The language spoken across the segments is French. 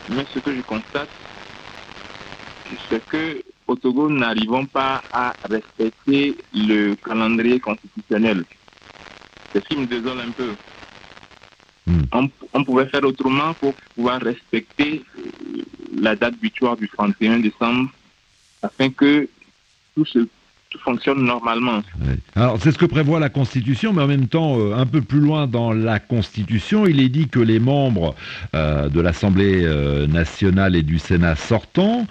Mais ce que je constate, c'est que au Togo, nous n'arrivons pas à respecter le calendrier constitutionnel. C'est ce qui me désole un peu. On pouvait faire autrement pour pouvoir respecter la date butoir du 31 décembre afin que tout fonctionne normalement. Ouais. Alors, c'est ce que prévoit la Constitution, mais en même temps, un peu plus loin dans la Constitution, il est dit que les membres de l'Assemblée nationale et du Sénat sortants,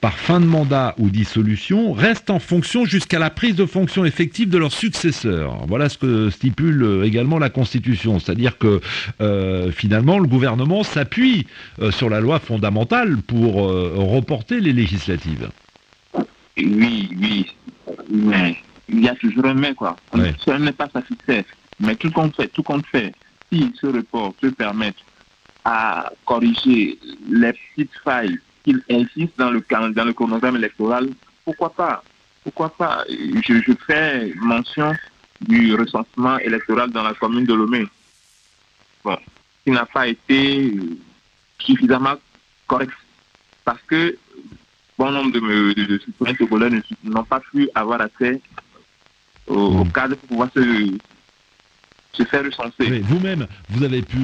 par fin de mandat ou dissolution, restent en fonction jusqu'à la prise de fonction effective de leurs successeurs. Voilà ce que stipule également la Constitution. C'est-à-dire que, finalement, le gouvernement s'appuie sur la loi fondamentale pour reporter les législatives. Oui, mais il y a toujours un mais, quoi. Ce n'est pas satisfait. Mais tout compte fait, si ce report peut permettre à corriger les petites failles qu'il insiste dans le chronogramme électoral, pourquoi pas? Je fais mention du recensement électoral dans la commune de Lomé. Bon, qui n'a pas été suffisamment correct. Parce que bon nombre de citoyens togolais n'ont pas pu avoir accès au cadre pour pouvoir se faire recenser. Mais vous-même, vous avez pu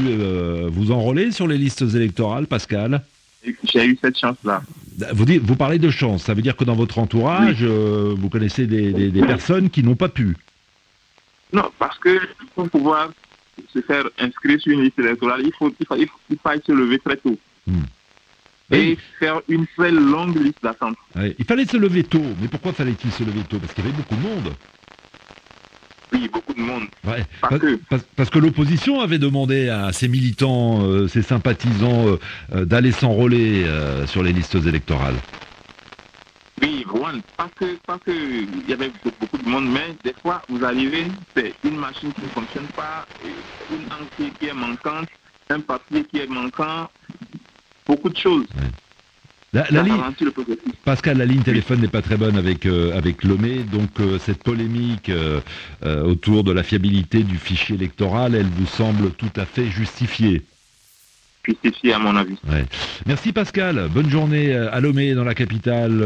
vous enrôler sur les listes électorales, Pascal? J'ai eu cette chance-là. Vous parlez de chance, ça veut dire que dans votre entourage, vous connaissez des personnes qui n'ont pas pu? Non, parce que pour pouvoir se faire inscrire sur une liste électorale, il faut se lever très tôt. Et faire une très longue liste d'attente. Ouais. Il fallait se lever tôt, mais pourquoi fallait-il se lever tôt? Parce qu'il y avait beaucoup de monde. Oui, beaucoup de monde. Ouais. Parce que l'opposition avait demandé à ses militants, ses sympathisants, d'aller s'enrôler sur les listes électorales. Oui, Juan, parce que il y avait beaucoup de monde, mais des fois, vous arrivez, c'est une machine qui ne fonctionne pas, une encre qui est manquante, un papier qui est manquant, beaucoup de choses. Ouais. Pascal, la ligne téléphone n'est pas très bonne avec Lomé, donc cette polémique autour de la fiabilité du fichier électoral, elle vous semble tout à fait justifiée? Justifiée à mon avis. Ouais. Merci Pascal, bonne journée à Lomé dans la capitale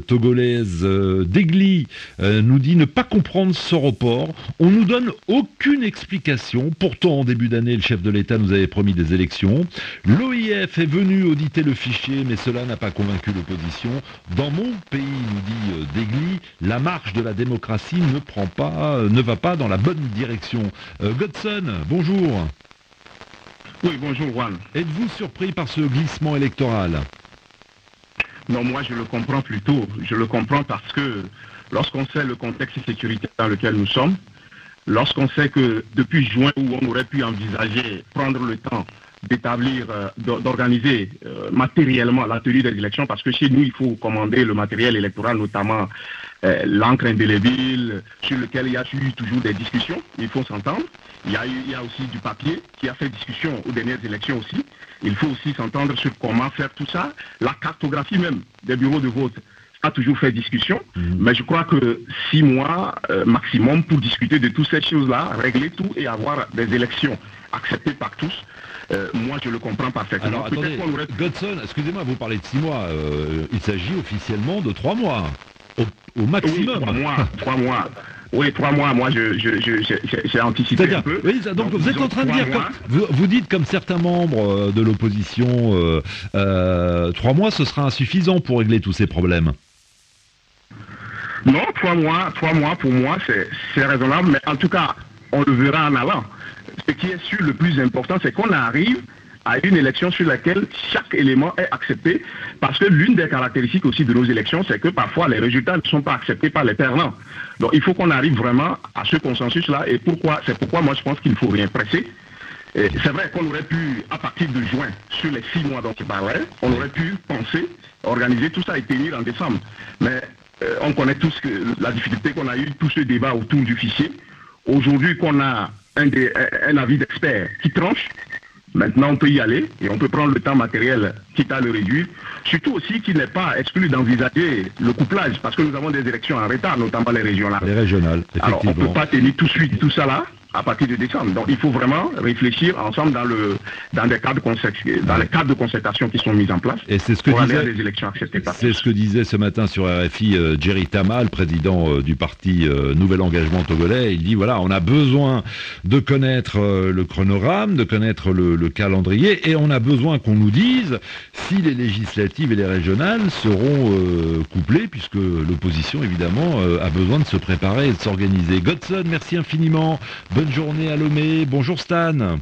togolaise. Degli nous dit ne pas comprendre ce report, on nous donne aucune explication, pourtant en début d'année le chef de l'État nous avait promis des élections. L'OIF est venu auditer le fichier mais cela n'a pas convaincu l'opposition. Dans mon pays, nous dit Degli, la marche de la démocratie ne va pas dans la bonne direction. Godson, bonjour. Oui, bonjour Juan. Êtes-vous surpris par ce glissement électoral? Non, moi je le comprends plutôt. Je le comprends parce que lorsqu'on sait le contexte sécuritaire dans lequel nous sommes, lorsqu'on sait que depuis juin où on aurait pu envisager prendre le temps d'établir, d'organiser matériellement la tenue des élections, parce que chez nous, il faut commander le matériel électoral, notamment l'encre indélébile, sur lequel il y a eu toujours des discussions, il faut s'entendre. Il y a aussi du papier qui a fait discussion aux dernières élections aussi. Il faut aussi s'entendre sur comment faire tout ça. La cartographie même des bureaux de vote a toujours fait discussion, mais je crois que 6 mois maximum pour discuter de toutes ces choses-là, régler tout et avoir des élections acceptées par tous. Moi, je le comprends parfaitement. Alors, attendez, Godson, excusez-moi, vous parlez de 6 mois. Il s'agit officiellement de 3 mois, au maximum. Oui, 3 mois. Oui, 3 mois, moi, j'ai anticipé un peu. Oui, donc vous êtes en train de dire, vous dites comme certains membres de l'opposition, 3 mois, ce sera insuffisant pour régler tous ces problèmes. Non, 3 mois pour moi, c'est raisonnable, mais en tout cas, on le verra en allant. Ce qui est sûr, le plus important, c'est qu'on arrive à une élection sur laquelle chaque élément est accepté, parce que l'une des caractéristiques aussi de nos élections, c'est que parfois les résultats ne sont pas acceptés par les perdants. Donc il faut qu'on arrive vraiment à ce consensus-là, et c'est pourquoi moi je pense qu'il ne faut rien presser. C'est vrai qu'on aurait pu, à partir de juin, sur les 6 mois dont tu parlais, on aurait pu penser, organiser tout ça et tenir en décembre. Mais on connaît tous la difficulté qu'on a eu, tout ce débat autour du fichier. Aujourd'hui qu'on a un avis d'expert qui tranche, maintenant on peut y aller et on peut prendre le temps matériel quitte à le réduire. Surtout aussi qu'il n'est pas exclu d'envisager le couplage, parce que nous avons des élections en retard, notamment les régionales. Les régionales, effectivement. Alors on ne peut pas tenir tout de suite tout ça là, à partir de décembre. Donc il faut vraiment réfléchir ensemble dans les cadres de concertation qui sont mis en place et c'est ce que pour aller à disait, des élections acceptées par tous. c'est ce que disait ce matin sur RFI Jerry Tama, le président du parti Nouvel Engagement Togolais. Il dit voilà, on a besoin de connaître le chronogramme, de connaître le calendrier, et on a besoin qu'on nous dise si les législatives et les régionales seront couplées, puisque l'opposition évidemment a besoin de se préparer et de s'organiser. Godson, merci infiniment. Bonne journée à Lomé. Bonjour Stan.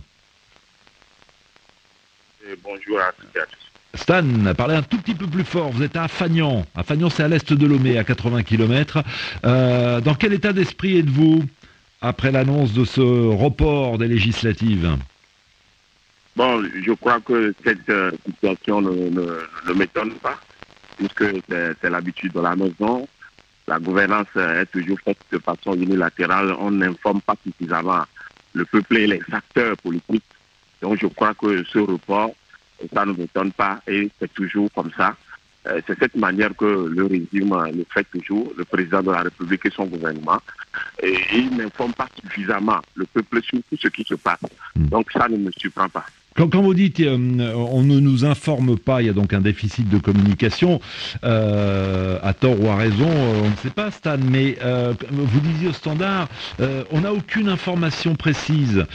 Et bonjour à toutes et à tous. Stan, parlez un tout petit peu plus fort. Vous êtes à Afagnan. Afagnan, c'est à l'est de Lomé, à 80 km. Dans quel état d'esprit êtes-vous après l'annonce de ce report des législatives? Bon, je crois que cette situation ne m'étonne pas, puisque c'est l'habitude de la maison. La gouvernance est toujours faite de façon unilatérale. On n'informe pas suffisamment le peuple et les acteurs politiques. Donc je crois que ce report, ça ne m'étonne pas et c'est toujours comme ça. C'est cette manière que le régime le fait toujours, le président de la République et son gouvernement. Et il n'informe pas suffisamment le peuple sur tout ce qui se passe. Donc ça ne me surprend pas. Quand vous dites on ne nous informe pas, il y a donc un déficit de communication, à tort ou à raison, on ne sait pas Stan, mais vous disiez au Standard, on n'a aucune information précise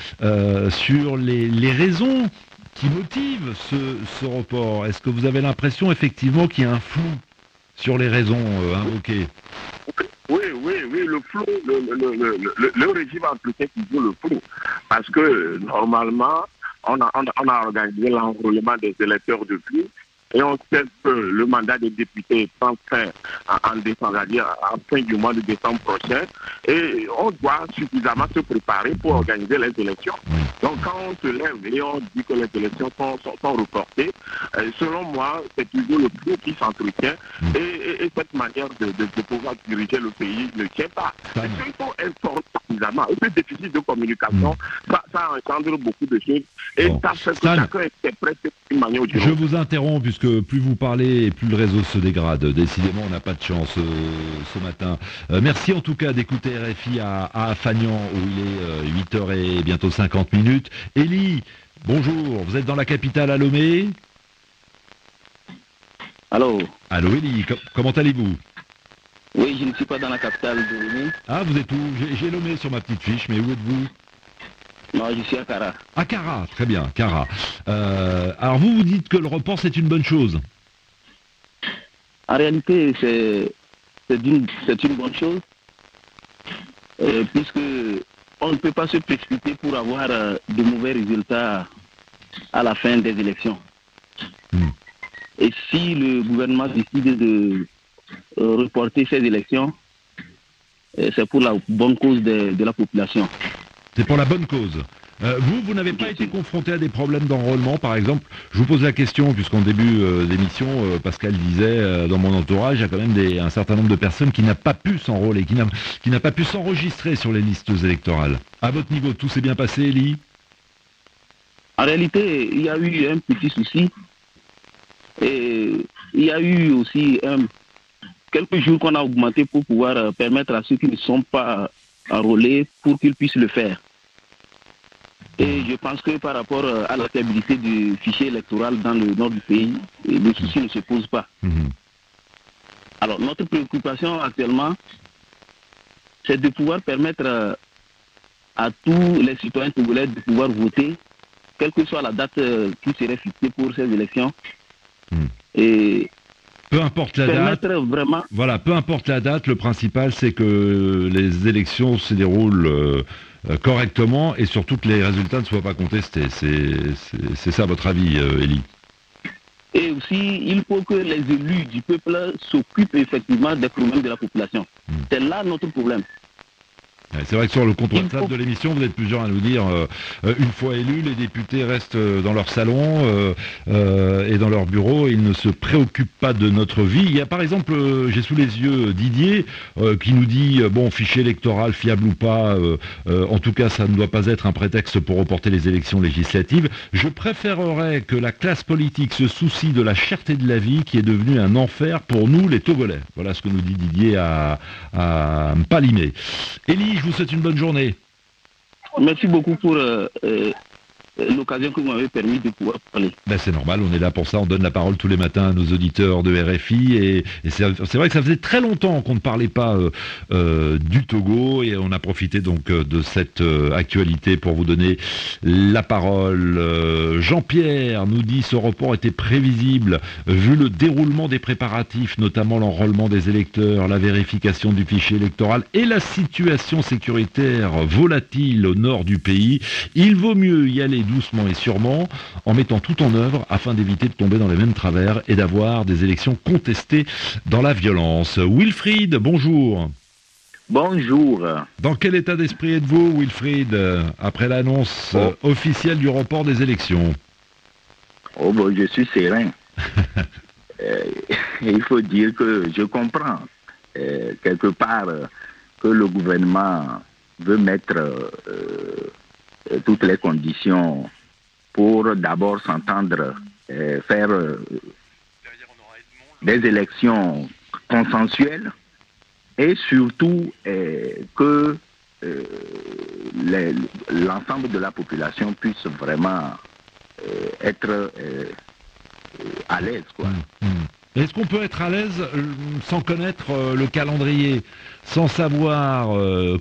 sur les raisons qui motivent ce report. Est-ce que vous avez l'impression effectivement qu'il y a un flou sur les raisons invoquées? Oui, le flou, le régime a appliqué toujours le flou, parce que normalement, on a organisé l'enrôlement des électeurs depuis, et on sait que le mandat des députés prend fin en décembre, c'est-à-dire à fin du mois de décembre prochain, et on doit suffisamment se préparer pour organiser les élections. Donc quand on se lève et on dit que les élections sont reportées, selon moi, c'est toujours le flou qui s'entretient, et cette manière de pouvoir diriger le pays ne tient pas. Il faut informer suffisamment. Et le déficit de communication, ça engendre beaucoup de choses, et ça fait que chacun interprète d'une manière ou d'une autre. Je vous interromps, puisque plus vous parlez et plus le réseau se dégrade. Décidément, on n'a pas de chance ce matin. Merci en tout cas d'écouter RFI à Afagnan, où il est 8h et bientôt 50 minutes. Élie, bonjour, vous êtes dans la capitale à Lomé? Allô? Allô Élie, comment allez-vous? Oui, je ne suis pas dans la capitale de Lomé. Ah, vous êtes où? J'ai Lomé sur ma petite fiche, mais où êtes-vous? Non, je suis à Kara. À Kara, très bien, Kara. Alors vous dites que le report c'est une bonne chose? En réalité, c'est une bonne chose, puisque on ne peut pas se précipiter pour avoir de mauvais résultats à la fin des élections. Et si le gouvernement décide de reporter ces élections, c'est pour la bonne cause de la population. C'est pour la bonne cause. Vous n'avez pas été confronté à des problèmes d'enrôlement, par exemple? Je vous pose la question, puisqu'en début d'émission, Pascal disait, dans mon entourage, il y a quand même un certain nombre de personnes qui n'ont pas pu s'enrôler, qui n'a pas pu s'enregistrer sur les listes électorales. À votre niveau, tout s'est bien passé, Elie? En réalité, il y a eu un petit souci. Et il y a eu aussi quelques jours qu'on a augmenté pour pouvoir permettre à ceux qui ne sont pas enrôlés pour qu'ils puissent le faire. Et je pense que par rapport à la stabilité du fichier électoral dans le nord du pays, le souci ne se pose pas. Alors notre préoccupation actuellement, c'est de pouvoir permettre à tous les citoyens togolais de pouvoir voter, quelle que soit la date qui serait fixée pour ces élections. Et peu importe la date, vraiment... voilà, peu importe la date, le principal c'est que les élections se déroulent correctement et surtout que les résultats ne soient pas contestés. C'est ça votre avis, Elie? Et aussi, il faut que les élus du peuple s'occupent effectivement des problèmes de la population. C'est là notre problème. C'est vrai que sur le compte WhatsApp de l'émission, vous êtes plusieurs à nous dire une fois élus, les députés restent dans leur salon et dans leur bureau, et ils ne se préoccupent pas de notre vie. Il y a par exemple, j'ai sous les yeux Didier qui nous dit bon, fichier électoral fiable ou pas, en tout cas ça ne doit pas être un prétexte pour reporter les élections législatives. Je préférerais que la classe politique se soucie de la cherté de la vie qui est devenue un enfer pour nous les Togolais. Voilà ce que nous dit Didier à Mpalimé. Élie, je vous souhaite une bonne journée. Merci beaucoup pour l'occasion que vous m'avez permis de pouvoir parler. Ben c'est normal, on est là pour ça, on donne la parole tous les matins à nos auditeurs de RFI et c'est vrai que ça faisait très longtemps qu'on ne parlait pas du Togo et on a profité donc de cette actualité pour vous donner la parole. Jean-Pierre nous dit ce report était prévisible vu le déroulement des préparatifs, notamment l'enrôlement des électeurs, la vérification du fichier électoral et la situation sécuritaire volatile au nord du pays. Il vaut mieux y aller doucement et sûrement, en mettant tout en œuvre afin d'éviter de tomber dans les mêmes travers et d'avoir des élections contestées dans la violence. Wilfried, bonjour. Bonjour. Dans quel état d'esprit êtes-vous, Wilfried, après l'annonce officielle du report des élections? Oh, bon, je suis serein. Il faut dire que je comprends quelque part que le gouvernement veut mettre toutes les conditions pour d'abord s'entendre, faire des élections consensuelles et surtout que l'ensemble de la population puisse vraiment être à l'aise, quoi. Est-ce qu'on peut être à l'aise sans connaître le calendrier, sans savoir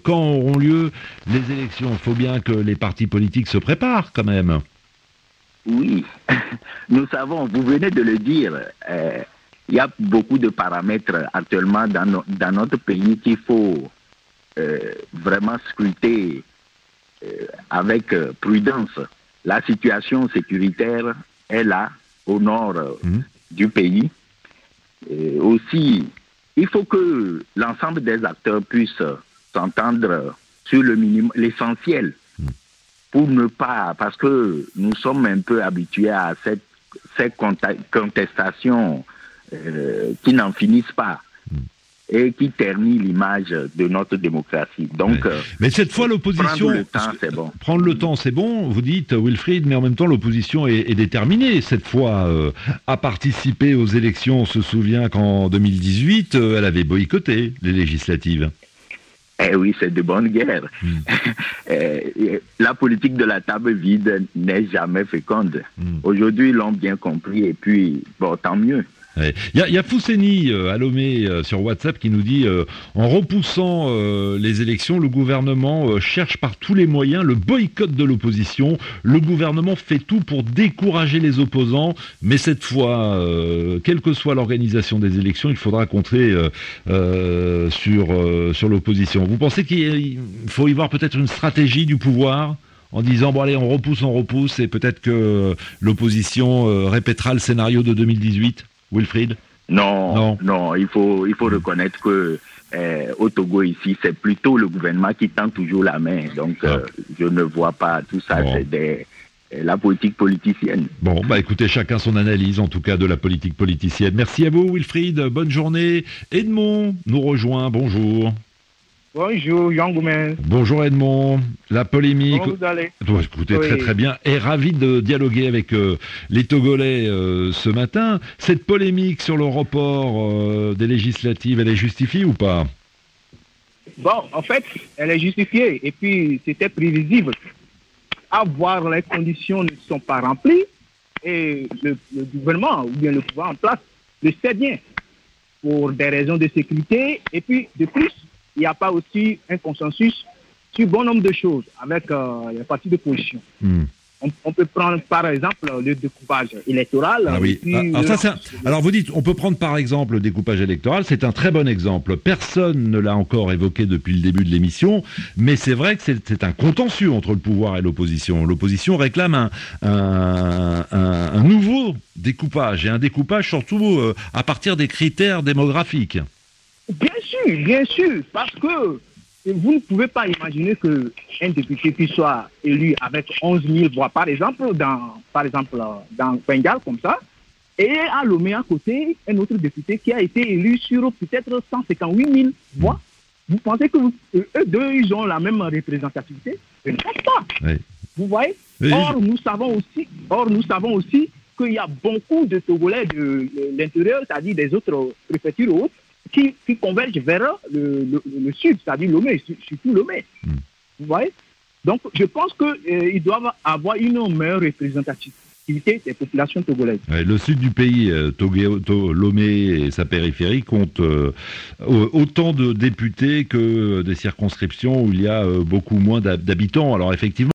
quand auront lieu les élections? Il faut bien que les partis politiques se préparent quand même. Oui, nous savons, vous venez de le dire, il y a beaucoup de paramètres actuellement dans notre pays qu'il faut vraiment scruter avec prudence. La situation sécuritaire est là, au nord du pays. Et aussi, il faut que l'ensemble des acteurs puissent s'entendre sur le minimum, l'essentiel, pour ne pas, parce que nous sommes un peu habitués à ces contestations qui n'en finissent pas et qui ternit l'image de notre démocratie. Donc, mais cette fois, l'opposition... Prendre le temps, c'est bon. Prendre le temps, c'est bon, vous dites, Wilfried, mais en même temps, l'opposition est déterminée, cette fois, à participer aux élections. On se souvient qu'en 2018, elle avait boycotté les législatives. Eh oui, c'est de bonne guerre. La politique de la table vide n'est jamais féconde. Aujourd'hui, ils l'ont bien compris, et puis, bon, tant mieux. Il y a Fousseni à Lomé sur WhatsApp qui nous dit en repoussant les élections, le gouvernement cherche par tous les moyens le boycott de l'opposition. Le gouvernement fait tout pour décourager les opposants, mais cette fois, quelle que soit l'organisation des élections, il faudra compter sur l'opposition. Vous pensez qu'il faut y voir peut-être une stratégie du pouvoir en disant bon allez on repousse et peut-être que l'opposition répétera le scénario de 2018? Wilfried? Non, il faut reconnaître que au Togo ici, c'est plutôt le gouvernement qui tend toujours la main. Donc je ne vois pas tout ça, c'est la politique politicienne. Bon, bah écoutez, chacun son analyse en tout cas de la politique politicienne. Merci à vous Wilfried, bonne journée. Edmond nous rejoint, bonjour. Bonjour, Jean Goumen. Bonjour Edmond. La polémique... Comment vous allez? Écoutez, très très bien. Et ravi de dialoguer avec les Togolais ce matin. Cette polémique sur le report des législatives, elle est justifiée ou pas? Bon, en fait, elle est justifiée. Et puis, c'était prévisible. À voir, les conditions ne sont pas remplies. Et le gouvernement, ou bien le pouvoir en place, le sait bien. Pour des raisons de sécurité. Et puis, de plus, il n'y a pas aussi un consensus sur bon nombre de choses avec les partis d'opposition. On peut prendre par exemple le découpage électoral. Ah oui. Alors vous dites, on peut prendre par exemple le découpage électoral, c'est un très bon exemple. Personne ne l'a encore évoqué depuis le début de l'émission, mais c'est vrai que c'est un contentieux entre le pouvoir et l'opposition. L'opposition réclame un nouveau découpage, et un découpage surtout à partir des critères démographiques. Bien sûr, parce que vous ne pouvez pas imaginer qu'un député qui soit élu avec 11 000 voix, par exemple dans Bengale, comme ça, et à Lomé à côté, un autre député qui a été élu sur peut-être 158 000 voix. Vous pensez que eux deux, ils ont la même représentativité? Je ne pense pas. Oui. Vous voyez? Oui. Or, nous savons aussi qu'il y a beaucoup de Togolais de l'intérieur, c'est-à-dire des autres préfectures ou autres, qui convergent vers le sud, c'est-à-dire Lomé, surtout Lomé. Vous voyez? Donc, je pense qu'ils doivent avoir une meilleure représentativité des populations togolaises. Ouais, le sud du pays, Lomé et sa périphérie, compte autant de députés que des circonscriptions où il y a beaucoup moins d'habitants. Alors effectivement,